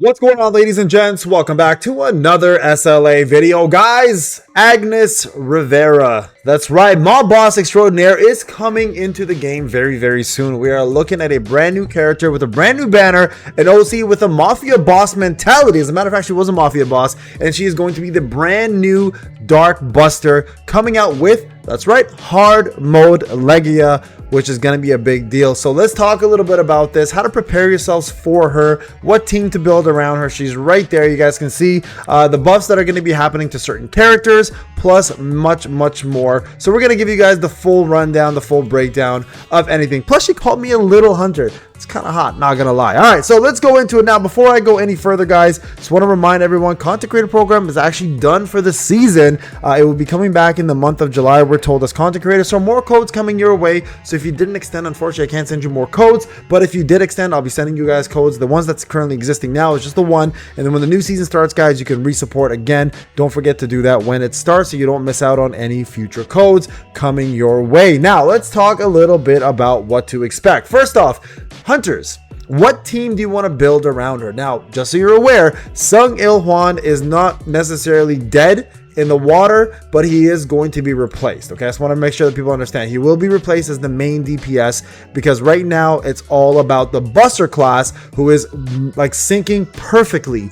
What's going on, ladies and gents? Welcome back to another SLA video. Guys, Agnes Rivera. That's right, Mob Boss Extraordinaire is coming into the game very soon. We are looking at a brand new character with a brand new banner, an OC with a Mafia Boss mentality. As a matter of fact, she was a Mafia Boss, and she is going to be the brand new Dark Buster coming out with, that's right, Hard Mode Legia, which is going to be a big deal. So let's talk a little bit about this, how to prepare yourselves for her, what team to build around her. She's right there. You guys can see the buffs that are going to be happening to certain characters, plus much more. So we're going to give you guys the full rundown, the full breakdown of anything. Plus, she called me a little hunter. It's kind of hot, not gonna lie. All right, so let's go into it now. Before I go any further, guys, just want to remind everyone, content creator program is actually done for the season. It will be coming back in the month of July, we're told, as content creator. So more codes coming your way. So if you didn't extend, unfortunately, I can't send you more codes, but if you did extend, I'll be sending you guys codes. The ones that's currently existing now is just the one, and then when the new season starts, guys, you can resupport again. Don't forget to do that when it starts so you don't miss out on any future codes coming your way. Now let's talk a little bit about what to expect. First off, hunters, what team do you want to build around her? Now, just so you're aware, Sung Il Hwan is not necessarily dead in the water, but he is going to be replaced. Okay, I just want to make sure that people understand he will be replaced as the main DPS, because right now it's all about the Buster class, who is like syncing perfectly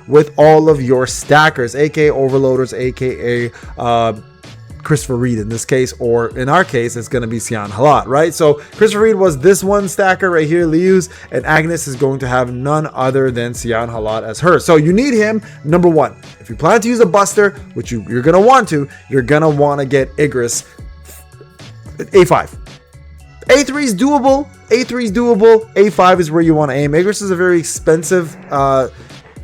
with all of your stackers, aka overloaders, aka Christopher Reed in this case, or in our case, it's going to be Sian Halat, right? So Christopher Reed was this one stacker right here, Liu's, and Agnes is going to have none other than Sian Halat as her. So you need him, number one. If you plan to use a Buster, which you're going to want to, you're going to want to get Igris A5. A3 is doable. A3 is doable. A5 is where you want to aim. Igris is a very expensive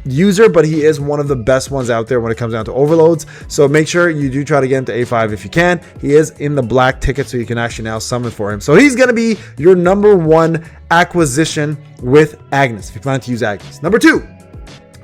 user, but he is one of the best ones out there when it comes down to overloads. So make sure you do try to get him to A5 if you can. He is in the black ticket, so you can actually now summon for him. So he's going to be your number one acquisition with Agnes, if you plan to use Agnes. Number two,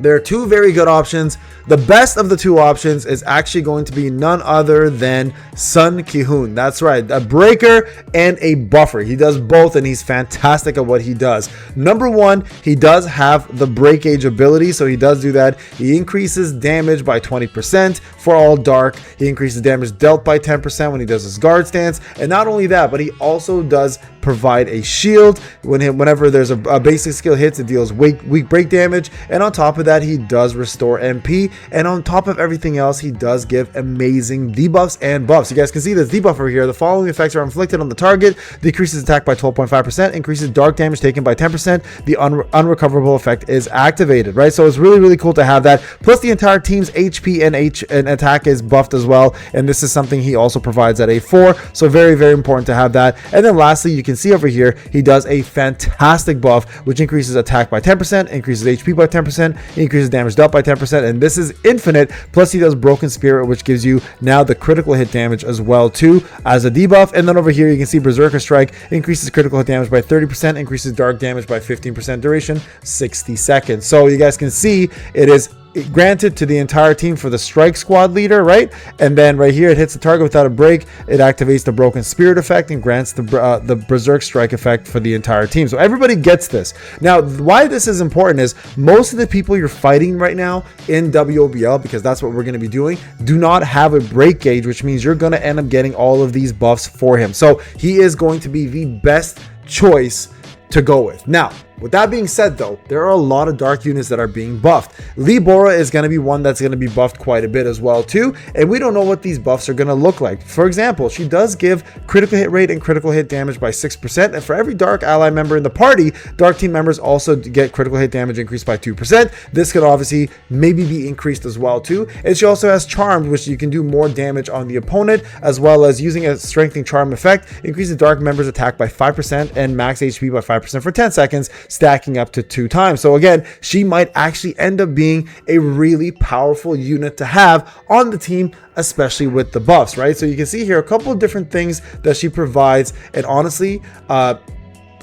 there are two very good options. The best of the two options is actually going to be none other than Sun Kihoon. That's right, a breaker and a buffer. He does both, and he's fantastic at what he does. Number one, he does have the break age ability, so he does do that. He increases damage by 20% for all dark. He increases damage dealt by 10% when he does his guard stance, and not only that, but he also does provide a shield whenever there's a basic skill hits. It deals weak break damage, and on top of that, he does restore MP, and on top of everything else, he does give amazing debuffs and buffs. You guys can see this debuff over here. The following effects are inflicted on the target: decreases attack by 12.5%, increases dark damage taken by 10%. The unrecoverable effect is activated, right? So it's really cool to have that. Plus, the entire team's HP and attack is buffed as well, and this is something he also provides at A4. So very important to have that. And then lastly, you can see over here, he does a fantastic buff, which increases attack by 10%, increases HP by 10%, increases damage dealt by 10%, and this is infinite. Plus, he does Broken Spirit, which gives you now the critical hit damage as well too as a debuff. And then over here, you can see Berserker Strike increases critical hit damage by 30%, increases dark damage by 15%, duration 60 seconds. So you guys can see it is granted to the entire team for the strike squad leader, right? And then right here, it hits the target without a break. It activates the Broken Spirit effect and grants the Berserk Strike effect for the entire team. So everybody gets this. Now, why this is important is most of the people you're fighting right now in WOBL, because that's what we're going to be doing, do not have a break gauge, which means you're going to end up getting all of these buffs for him. So he is going to be the best choice to go with. Now, with that being said, though, there are a lot of dark units that are being buffed. Lee Bora is going to be one that's going to be buffed quite a bit as well too, and we don't know what these buffs are going to look like. For example, she does give critical hit rate and critical hit damage by 6%, and for every dark ally member in the party, dark team members also get critical hit damage increased by 2%. This could obviously maybe be increased as well too, and she also has Charmed, which you can do more damage on the opponent, as well as using a strengthening charm effect, increases dark members attack by 5% and max HP by 5% for 10 seconds, stacking up to 2 times. So again, she might actually end up being a really powerful unit to have on the team, especially with the buffs, right? So you can see here a couple of different things that she provides, and honestly,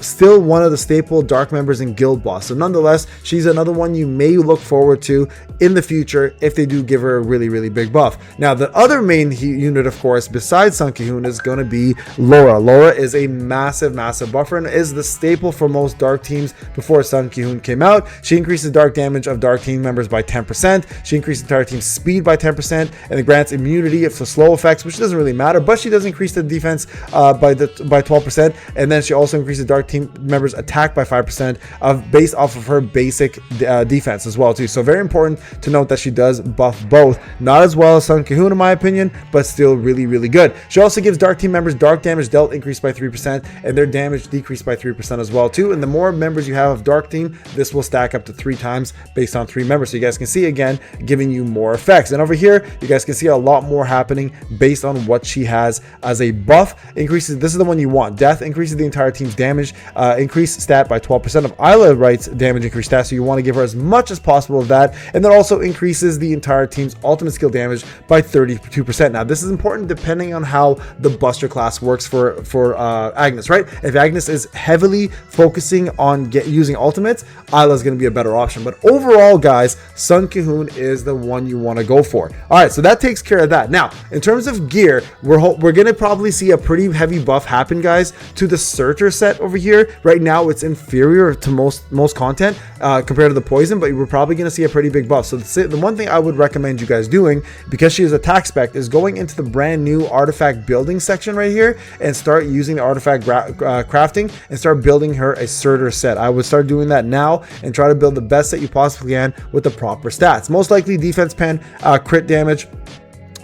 still one of the staple dark members in Guild Boss. So nonetheless, she's another one you may look forward to in the future if they do give her a really, really big buff. Now, the other main unit, of course, besides Sun Kihoon is going to be Laura. Laura is a massive, massive buffer and is the staple for most dark teams before Sun Kihoon came out. She increases dark damage of dark team members by 10%. She increases entire team's speed by 10%, and it grants immunity to slow effects, which doesn't really matter, but she does increase the defense by 12%, and then she also increases dark team members attack by 5% based off of her basic defense as well too. So very important to note that she does buff both. Not as well as Sun Kihoon in my opinion, but still really, really good. She also gives dark team members dark damage dealt increased by 3% and their damage decreased by 3% as well too. And the more members you have of dark team, this will stack up to 3 times based on 3 members. So you guys can see again, giving you more effects. And over here, you guys can see a lot more happening based on what she has as a buff. Increases, this is the one you want. Death increases the entire team's damage, increased stat by 12% of Isla Wright's damage increased stat. So you want to give her as much as possible of that. And then also increases the entire team's ultimate skill damage by 32%. Now, this is important depending on how the Buster class works for Agnes, right? If Agnes is heavily focusing on using ultimates, Isla is going to be a better option. But overall, guys, Sun Kihoon is the one you want to go for. All right, so that takes care of that. Now, in terms of gear, we're going to probably see a pretty heavy buff happen, guys, to the Searcher set over here. Right now, it's inferior to most content compared to the Poison, but we're probably going to see a pretty big buff. So the one thing I would recommend you guys doing, because she is attack spec, is going into the brand new artifact building section right here and start using the artifact crafting and start building her a Searcher set. I would start doing that now and try to build the best set you possibly can with the proper stats. Most likely defense pen, crit damage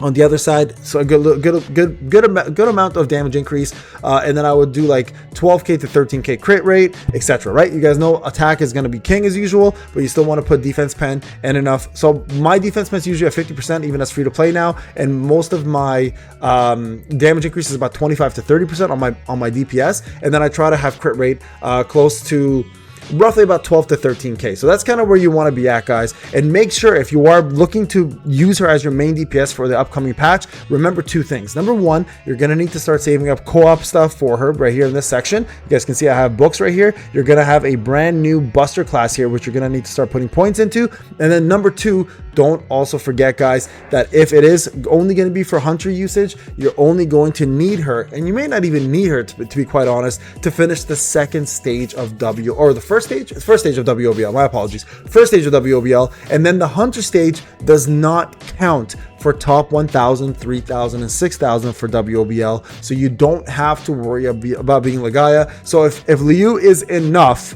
on the other side, so a good amount of damage increase, and then I would do like 12k to 13k crit rate, etc. Right? You guys know attack is going to be king as usual, but you still want to put defense pen and enough. So my defense pen is usually at 50%, even as free to play now, and most of my damage increase is about 25 to 30% on my DPS, and then I try to have crit rate close to roughly about 12 to 13k. So that's kind of where you want to be at, guys. And make sure if you are looking to use her as your main DPS for the upcoming patch, remember 2 things. Number 1, you're going to need to start saving up co-op stuff for her right here in this section. You guys can see I have books right here. You're going to have a brand new Buster class here, which you're going to need to start putting points into. And then number 2, don't also forget, guys, that if it is only going to be for Hunter usage, you're only going to need her, and you may not even need her to be quite honest, to finish the second stage of first stage of WOBL, my apologies, first stage of WOBL, and then the Hunter stage does not count for top 1,000, 3,000, and 6,000 for WOBL, so you don't have to worry about being Legaia. So if Liu is enough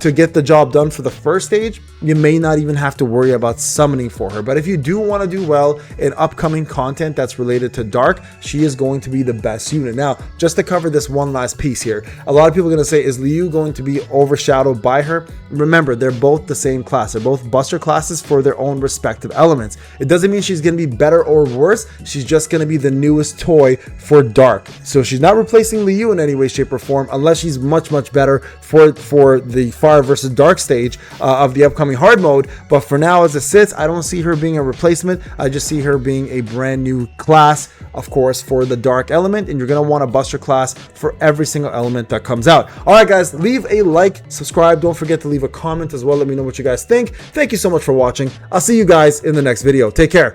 to get the job done for the first stage, you may not even have to worry about summoning for her. But if you do want to do well in upcoming content that's related to Dark, she is going to be the best unit. Now, just to cover this one last piece here, a lot of people are going to say, is Liu going to be overshadowed by her? Remember, they're both the same class. They're both Buster classes for their own respective elements. It doesn't mean she's going to be better or worse. She's just going to be the newest toy for Dark. So she's not replacing Liu in any way, shape, or form, unless she's much, much better for the Fire versus Dark stage of the upcoming hard mode. But for now, as it sits, I don't see her being a replacement. I just see her being a brand new class, of course, for the Dark element, and you're going to want a Buster class for every single element that comes out. All right, guys, leave a like, subscribe. Don't forget to leave a comment as well. Let me know what you guys think. Thank you so much for watching. I'll see you guys in the next video. Take care.